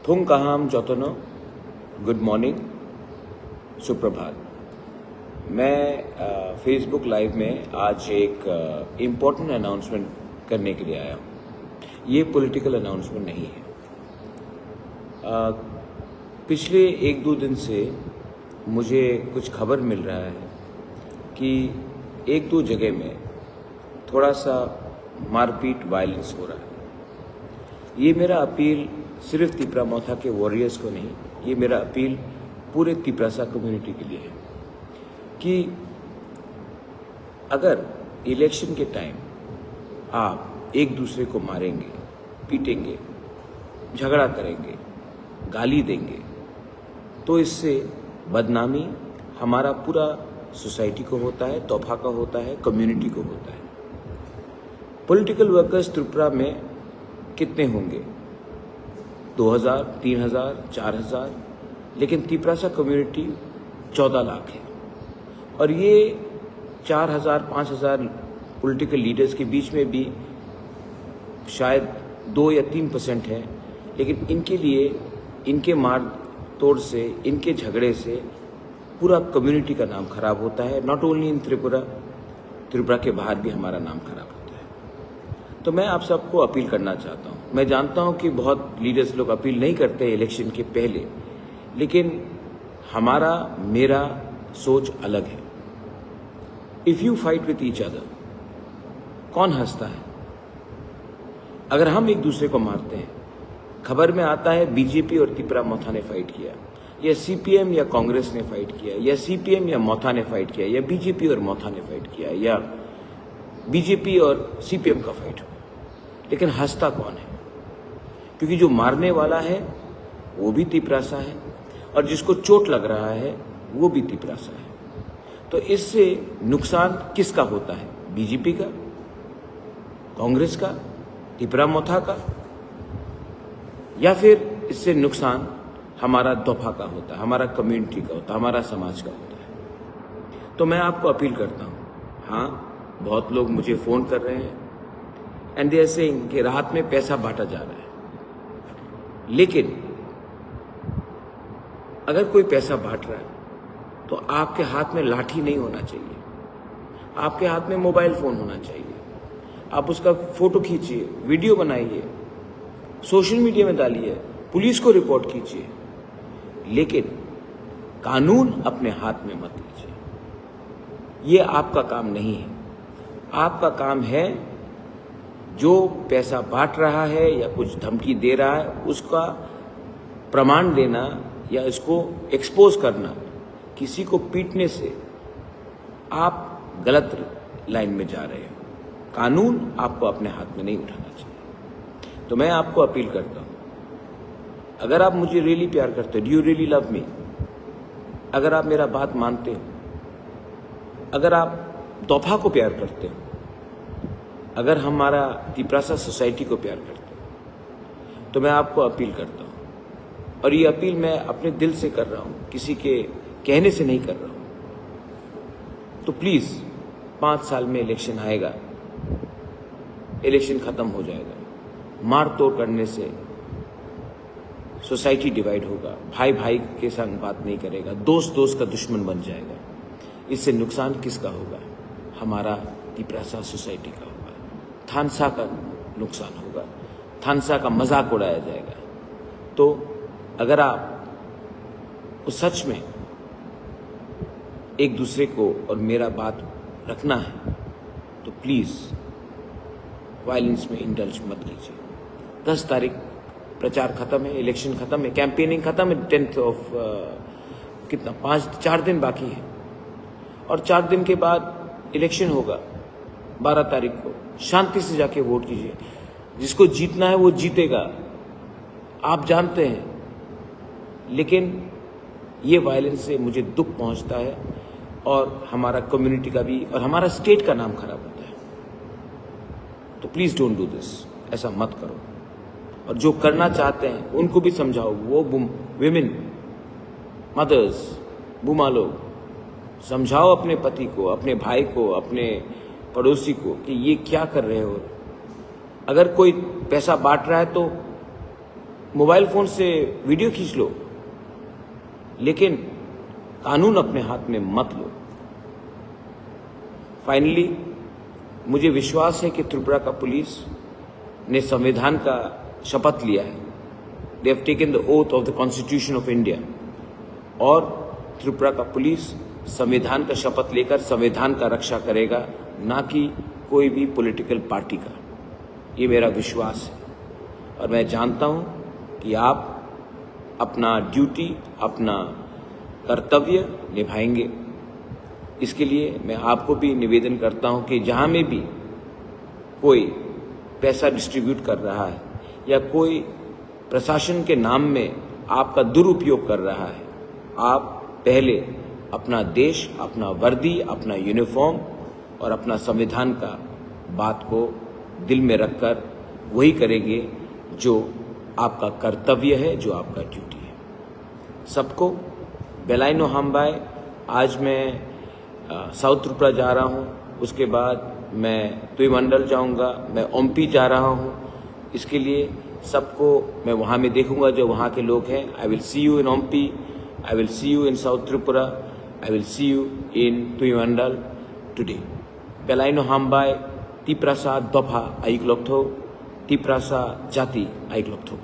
थुंग कहाम जोतनो, good morning, सुप्रभात। मैं Facebook live में आज एक इम्पोर्टेंट अनाउंसमेंट करने के लिए आया हूँ। ये पॉलिटिकल अनाउंसमेंट नहीं है। पिछले एक दो दिन से मुझे कुछ खबर मिल रहा है कि एक दो जगह में थोड़ा सा मारपीट वायलेंस हो रहा है। ये मेरा अपील सिर्फ तिपरा-मोथा के वॉरियर्स को नहीं, ये मेरा अपील पूरे तिपरासा कम्युनिटी के लिए है कि अगर इलेक्शन के टाइम आप एक दूसरे को मारेंगे, पीटेंगे, झगड़ा करेंगे, गाली देंगे, तो इससे बदनामी हमारा पूरा सोसाइटी को होता है, तोहफा का होता है, कम्युनिटी को होता है। पॉलिटिकल वर्कर्स त्रिपुरा में कितने होंगे? 2000, 3000, 4000, लेकिन तिपरासा कम्युनिटी 14 लाख है। और ये 4000, 5000 पॉलिटिकल लीडर्स के बीच में भी शायद 2 या 3% है, लेकिन इनके लिए, इनके मार तोड़ से, इनके झगड़े से पूरा कम्युनिटी का नाम खराब होता है। Not only in Tripura, Tripura के बाहर भी हमारा नाम खराब होता है। तो मैं आप सबको अपील करना चाहता हूँ। मैं जानता हूँ कि बहुत लीडर्स लोग अपील नहीं करते इलेक्शन के पहले, लेकिन मेरा सोच अलग है। If you fight with each other, कौन हंसता है? अगर हम एक दूसरे को मारते हैं, खबर में आता है बीजेपी और तिपरा-मोथा ने फाइट किया, या सीपीएम या कांग्रेस ने फाइट किया, या सीपीएम या मोथा ने फाइट किया, या बीजेपी और मोथा ने फाइट किया, या बीजेपी और सीपीएम का फाइट हुआ, लेकिन हंसता कौन है? क्योंकि जो मारने वाला है वो भी तिपरासा है और जिसको चोट लग रहा है वो भी तिपरासा है। तो इससे नुकसान किसका होता है? बीजेपी का, कांग्रेस का, तिपरा-मोथा का, या फिर इससे नुकसान हमारा दोफा का होता है, हमारा कम्युनिटी का होता है, हमारा समाज का होता है। तो मैं आपको अपील करता हूँ, हाँ, बहुत लोग मुझे फोन कर रहे हैं एंड दे आर सेइंग कि राहत में पैसा बांटा जा रहा है, लेकिन अगर कोई पैसा बांट रहा है तो आपके हाथ में लाठी नहीं होना चाहिए, आपके हाथ में मोबाइल फोन होना चाहिए। आप उसका फोटो खींचिए, वीडियो बनाइए, सोशल मीडिया में डालिए, पुलिस को रिपोर्ट कीजिए, लेकिन कानून अपने हाथ में मत लीजिए। ये आपका काम नहीं है। आपका काम है जो पैसा बांट रहा है या कुछ धमकी दे रहा है उसका प्रमाण देना या इसको एक्सपोज करना। किसी को पीटने से आप गलत लाइन में जा रहे हो। कानून आपको अपने हाथ में नहीं उठाना चाहिए। तो मैं आपको अपील करता हूं, अगर आप मुझे रियली प्यार करते हो, do you really love me, अगर आप मेरा बात मानते हो, अगर आप तोहफा को प्यार करते हो, अगर हमारा तिपरासा सोसाइटी को प्यार करते हो, तो मैं आपको अपील करता हूँ, और ये अपील मैं अपने दिल से कर रहा हूँ, किसी के कहने से नहीं कर रहा हूँ। तो प्लीज 5 साल में इलेक्शन आएगा, इलेक्शन खत्म हो जाएगा। मार तोड़ करने से सोसाइटी डिवाइड होगा, भाई भाई के संग बात नहीं करेगा, दोस्त दोस्त का दुश्मन बन जाएगा। इससे नुकसान किसका होगा? हमारा तिपरासा सोसाइटी का होगा, थानसा का नुकसान होगा, थानसा का मजाक उड़ाया जाएगा। तो अगर आप सच में एक दूसरे को और मेरा बात रखना है तो प्लीज वायलेंस में इंडल्ज मत कीजिए। 10 तारीख प्रचार खत्म है, इलेक्शन खत्म है, कैंपेनिंग खत्म है। 10th ऑफ कितना 4 दिन बाकी है, और 4 दिन के बाद इलेक्शन होगा 12 तारीख को। शांति से जाके वोट कीजिए। जिसको जीतना है वो जीतेगा, आप जानते हैं, लेकिन ये वायलेंस से मुझे दुख पहुंचता है और हमारा कम्युनिटी का भी और हमारा स्टेट का नाम खराब होता है। तो प्लीज डोंट डू दिस, ऐसा मत करो। और जो करना चाहते हैं उनको भी समझाओ। वो विमेन, मदर्स, बुमा लोग, समझाओ अपने पति को, अपने भाई को, अपने पड़ोसी को कि ये क्या कर रहे हो। अगर कोई पैसा बांट रहा है तो मोबाइल फोन से वीडियो खींच लो, लेकिन कानून अपने हाथ में मत लो। फाइनली मुझे विश्वास है कि त्रिपुरा का पुलिस ने संविधान का शपथ लिया है। They have taken the oath of the constitution of India. और त्रिपुरा का पुलिस संविधान का शपथ लेकर संविधान का रक्षा करेगा, ना कि कोई भी पॉलिटिकल पार्टी का। ये मेरा विश्वास है और मैं जानता हूं कि आप अपना ड्यूटी, अपना कर्तव्य निभाएंगे। इसके लिए मैं आपको भी निवेदन करता हूं कि जहां में भी कोई पैसा डिस्ट्रीब्यूट कर रहा है या कोई प्रशासन के नाम में आपका दुरुपयोग कर रहा है, आप पहले अपना देश, अपना वर्दी, अपना यूनिफॉर्म और अपना संविधान का बात को दिल में रखकर वही करेंगे जो आपका कर्तव्य है, जो आपका ड्यूटी है। सबको बेलाइनो हाम्बाई। आज मैं साउथ त्रिपुरा जा रहा हूँ, उसके बाद मैं तुईमंडल जाऊँगा, मैं ओम्पी जा रहा हूँ। इसके लिए सबको मैं वहाँ में देखूंगा जो वहाँ के लोग हैं। I will see you in Ampi, I will see you in South Tripura, I will see you in Tuimandal today. बेलाइनो हाम्बाई, तिप्रासा दफा आइक लोकथो, तिप्रासा जाति आइक लोकथो।